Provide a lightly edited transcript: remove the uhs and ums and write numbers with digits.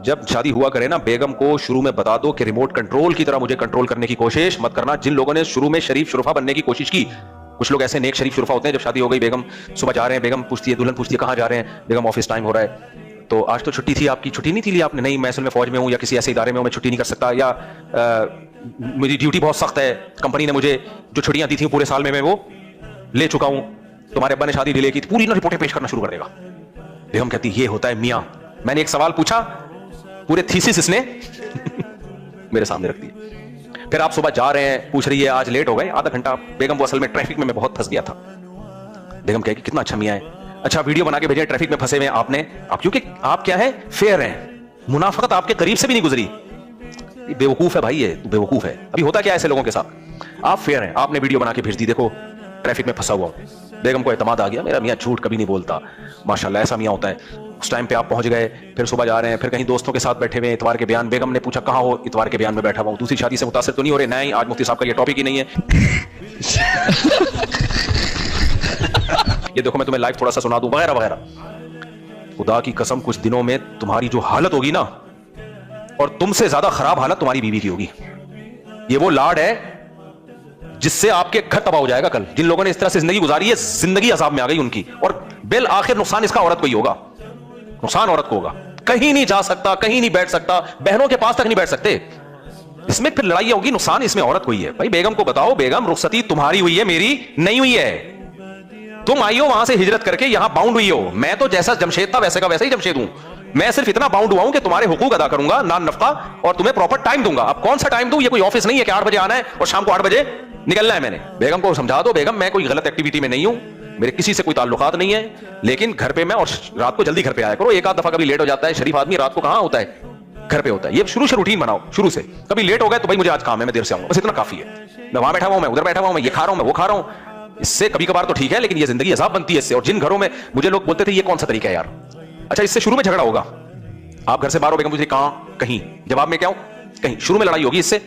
जब शादी हुआ करे ना, बेगम को शुरू में बता दो कि रिमोट कंट्रोल की तरह मुझे कंट्रोल करने की कोशिश मत करना। जिन लोगों ने शुरू में शरीफ शुरफा बनने की कोशिश की, कुछ लोग ऐसे नेक शरीफ शुरफा होते हैं, जब शादी हो गई, बेगम सुबह जा रहे हैं, बेगम पूछती है, दुल्हन पूछती है कहाँ जा रहे हैं, बेगम ऑफिस टाइम हो रहा है, तो आज तो छुट्टी थी आपकी, छुट्टी नहीं थी ली आपने, नहीं मैं असल में फौज में हूँ या किसी ऐसे इदारे में हूँ, मैं छुट्टी नहीं कर सकता, या मेरी ड्यूटी बहुत सख्त है, कंपनी ने मुझे जो छुट्टियां दी थी पूरे साल में मैं वो ले चुका हूं, तुम्हारे अब्बा ने शादी डिले की, पूरी ना रिपोर्टें पेश करना शुरू कर देगा। बेगम कहती ये होता है मियां, मैंने एक सवाल पूछा, पूरे थीसिस इसने मेरे सामने रख दिए। फिर आप सुबह जा रहे हैं, पूछ रही है आज लेट हो गए आधा घंटा, बेगम वो असल में ट्रैफिक में मैं बहुत फंस गया था। बेगम कहे कि कितना अच्छा मियां है, अच्छा वीडियो बना के भेजे ट्रैफिक में फंसे हुए आपने, आप क्योंकि आप क्या है फेयर हैं, मुनाफकत आपके करीब से भी नहीं गुजरी। बेवकूफ है भाई, ये बेवकूफ है। अभी होता क्या है ऐसे लोगों के साथ, आप फेयर हैं, आपने वीडियो बना के भेज दी, देखो ट्रैफिक में फंसा हुआ हूं। बेगम को एतमाद आ गया, मेरा मियां झूठ कभी नहीं बोलता, माशाल्लाह ऐसा मियां होता है। उस टाइम पे आप पहुंच गए, फिर सुबह जा रहे हैं, फिर कहीं दोस्तों के साथ बैठे हुए, इतवार के बयान, बेगम ने पूछा कहां हो, इतवार के बयान में बैठा हुआ हूं, दूसरी शादी से मुतासिर तो नहीं हो रहे, नहीं आज मुफ्ती साहब का ये टॉपिक ही नहीं है। ये देखो मैं तुम्हें लाइव थोड़ा सा सुना दूं, वगैरह वगैरह। खुदा की कसम कुछ दिनों में तुम्हारी जो हालत होगी ना, और तुमसे ज्यादा खराब हालत तुम्हारी बीवी की होगी। ये वो लाड है जिससे आपके घर तबाह हो जाएगा कल। जिन लोगों ने इस तरह से जिंदगी गुजारी है, जिंदगी अजाब में आ गई उनकी, और बिल आखिर नुकसान इसका औरत को ही होगा, नुकसान औरत को होगा। कहीं नहीं जा सकता, कहीं नहीं बैठ सकता, बहनों के पास तक नहीं बैठ सकते, इसमें फिर लड़ाई होगी, नुकसान इसमें औरत को ही है। भाई बेगम को बताओ, बेगम रुखसती तुम्हारी हुई है, मेरी नहीं हुई है। तुम आई हो वहां से हिजरत करके, यहां बाउंड हुई हो। मैं तो जैसा जमशेद था वैसे का वैसे ही जमशेद हूं। मैं सिर्फ इतना बाउंड हुआ हूं कि तुम्हारे हुकूक अदा करूंगा, नान नफ्ता, और तुम्हें प्रॉपर टाइम दूंगा। अब कौन सा टाइम दूं, ये कोई ऑफिस नहीं है कि 8 बजे आना है और शाम को 8 बजे निकलना है। मैंने बेगम को समझा दो, बेगम मैं कोई गलत एक्टिविटी में नहीं हूं, मेरे किसी से कोई ताल्लुकात नहीं है, लेकिन घर पे मैं, और रात को जल्दी घर पे आया करो। एक आध दफा कभी लेट हो जाता है, शरीफ आदमी रात को कहां होता है, घर पे होता है। ये शुरू से रूटीन बनाओ, शुरू से। कभी लेट हो गए तो भाई मुझे आज काम है, मैं देर से आऊंगा, बस इतना काफी है। मैं वहां बैठा हुआ हूं, मैं उधर बैठा हुआ हूं, मैं ये खा रहा हूं, मैं वो खा रहा हूं। इससे कभी कभार तो ठीक है, लेकिन ये जिंदगी अजाब बनती है इससे। और जिन घरों में मुझे लोग बोलते थे ये कौन सा तरीका है यार, अच्छा इससे शुरू में झगड़ा होगा, आप घर से बाहर हो, बेगम मुझे कहां, कहीं, जवाब में क्या हो, कहीं, शुरू में लड़ाई होगी इससे।